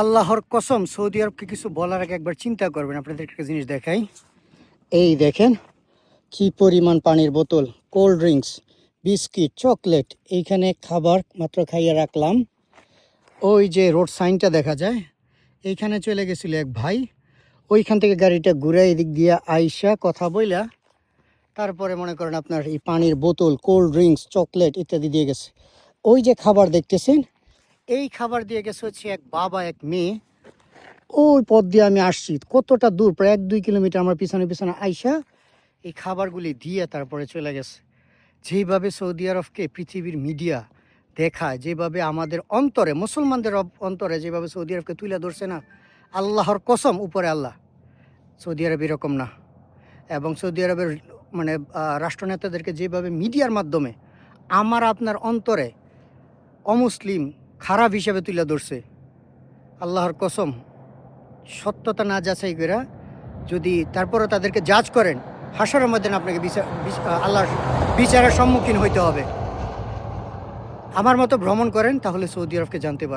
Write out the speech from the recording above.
আল্লাহর কসম, সৌদি আরবকে কিছু বলার আগে একবার চিন্তা করবেন। আপনাদের একটা জিনিস দেখাই। এই দেখেন কি পরিমাণ পানির বোতল, কোল্ড ড্রিঙ্কস, বিস্কিট, চকলেট। এইখানে খাবার মাত্র খাইয়ে রাখলাম। ওই যে রোড সাইনটা দেখা যায়, এইখানে চলে গেছিল এক ভাই। ওইখান থেকে গাড়িটা ঘুরে এদিক দিয়ে আইসা কথা বইলা তারপরে মনে করেন আপনার এই পানির বোতল, কোল্ড ড্রিঙ্কস, চকলেট ইত্যাদি দিয়ে গেছে। ওই যে খাবার দেখতেছেন, এই খাবার দিয়ে গেছে হচ্ছে এক বাবা এক মেয়ে। ওই পথ দিয়ে আমি আসছি, কতটা দূর, প্রায় 1-2 কিলোমিটার আমার পিছনে পিছনে আইসা এই খাবারগুলি দিয়ে তারপরে চলে গেছে। যেইভাবে সৌদি আরবকে পৃথিবীর মিডিয়া দেখায়, যেভাবে আমাদের অন্তরে, মুসলমানদের অন্তরে যেভাবে সৌদি আরবকে তুলে ধরছে না, আল্লাহর কসম, উপরে আল্লাহ, সৌদি আরব এরকম না। এবং সৌদি আরবের মানে রাষ্ট্রনেতাদেরকে যেভাবে মিডিয়ার মাধ্যমে আমার আপনার অন্তরে অমুসলিম খারাপ হিসেবে তুলে ধরছে, আল্লাহর কসম, সত্যতা না যাচাই করে যদি তারপরে তাদেরকে জাজ করেন, হাসরের মধ্যে আপনাকে আল্লাহর বিচারের সম্মুখীন হইতে হবে। আমার মতো ভ্রমণ করেন, তাহলে সৌদি আরবকে জানতে পারবেন।